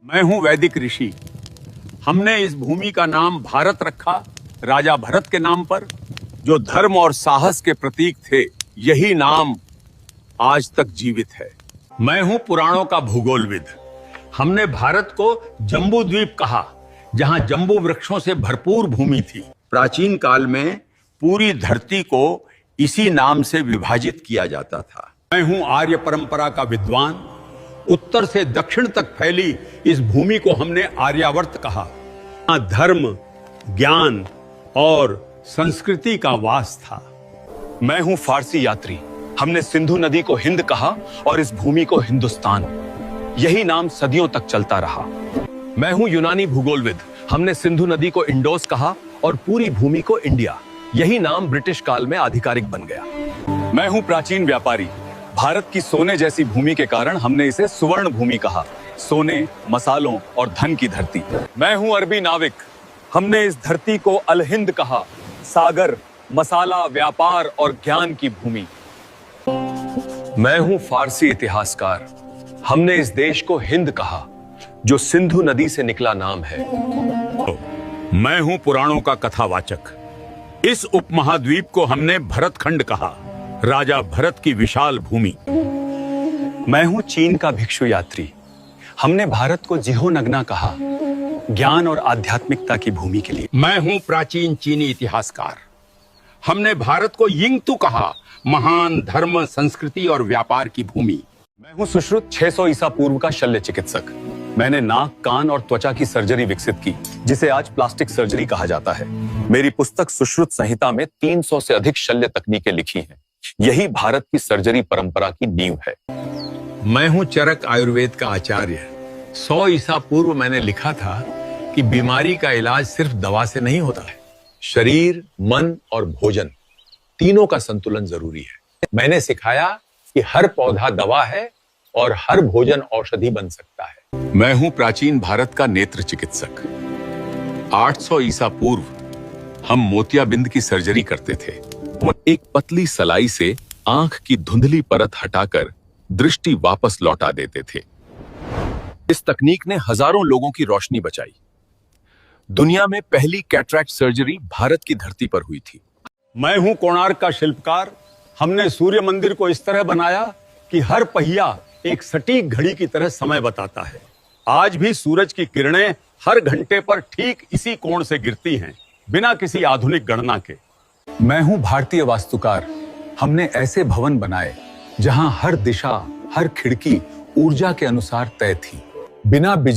मैं हूं वैदिक ऋषि। हमने इस भूमि का नाम भारत रखा राजा भरत के नाम पर, जो धर्म और साहस के प्रतीक थे। यही नाम आज तक जीवित है। मैं हूं पुराणों का भूगोलविद। हमने भारत को जम्बू द्वीप कहा, जहां जम्बू वृक्षों से भरपूर भूमि थी। प्राचीन काल में पूरी धरती को इसी नाम से विभाजित किया जाता था। मैं हूं आर्य परंपरा का विद्वान। उत्तर से दक्षिण तक फैली इस भूमि को हमने आर्यावर्त कहा। यहाँ धर्म, ज्ञान और संस्कृति का वास था। मैं हूं फारसी यात्री। हमने सिंधु नदी को हिंद कहा और इस भूमि को हिंदुस्तान। यही नाम सदियों तक चलता रहा। मैं हूं यूनानी भूगोलविद। हमने सिंधु नदी को इंडोस कहा और पूरी भूमि को इंडिया। यही नाम ब्रिटिश काल में आधिकारिक बन गया। मैं हूं प्राचीन व्यापारी। भारत की सोने जैसी भूमि के कारण हमने इसे सुवर्ण भूमि कहा। सोने, मसालों और धन की धरती। मैं हूं अरबी नाविक। हमने इस धरती को अल हिंद कहा। सागर, मसाला, व्यापार और ज्ञान की भूमि। मैं हूं फारसी इतिहासकार। हमने इस देश को हिंद कहा, जो सिंधु नदी से निकला नाम है। मैं हूं पुराणों का कथावाचक। इस उपमहाद्वीप को हमने भरतखंड कहा, राजा भरत की विशाल भूमि। मैं हूं चीन का भिक्षु यात्री। हमने भारत को जिहोनगना कहा, ज्ञान और आध्यात्मिकता की भूमि के लिए। मैं हूं प्राचीन चीनी इतिहासकार। हमने भारत को यिंगतू कहा, महान धर्म, संस्कृति और व्यापार की भूमि। मैं हूं सुश्रुत 600 ईसा पूर्व का शल्य चिकित्सक। मैंने नाक, कान और त्वचा की सर्जरी विकसित की, जिसे आज प्लास्टिक सर्जरी कहा जाता है। मेरी पुस्तक सुश्रुत संहिता में 300 से अधिक शल्य तकनीकें लिखी हैं। यही भारत की सर्जरी परंपरा की नींव है। मैं हूं चरक आयुर्वेद का आचार्य। 100 ईसा पूर्व मैंने लिखा था कि बीमारी का इलाज सिर्फ दवा से नहीं होता है। शरीर, मन और भोजन, तीनों का संतुलन जरूरी है। मैंने सिखाया कि हर पौधा दवा है और हर भोजन औषधि बन सकता है। मैं हूं प्राचीन भारत का नेत्र चिकित्सक। 800 ईसा पूर्व हम मोतियाबिंद की सर्जरी करते थे। एक पतली सलाई से आंख की धुंधली परत हटाकर दृष्टि वापस लौटा देते थे। इस तकनीक ने हजारों लोगों की रोशनी बचाई। दुनिया में पहली कैटरैक्ट सर्जरी भारत की धरती पर हुई थी। मैं हूं कोणार्क का शिल्पकार। हमने सूर्य मंदिर को इस तरह बनाया कि हर पहिया एक सटीक घड़ी की तरह समय बताता है। आज भी सूरज की किरणें हर घंटे पर ठीक इसी कोण से गिरती हैं, बिना किसी आधुनिक गणना के। मैं हूं भारतीय वास्तुकार। हमने ऐसे भवन बनाए जहां हर दिशा, हर खिड़की ऊर्जा के अनुसार तय थी, बिना बिजली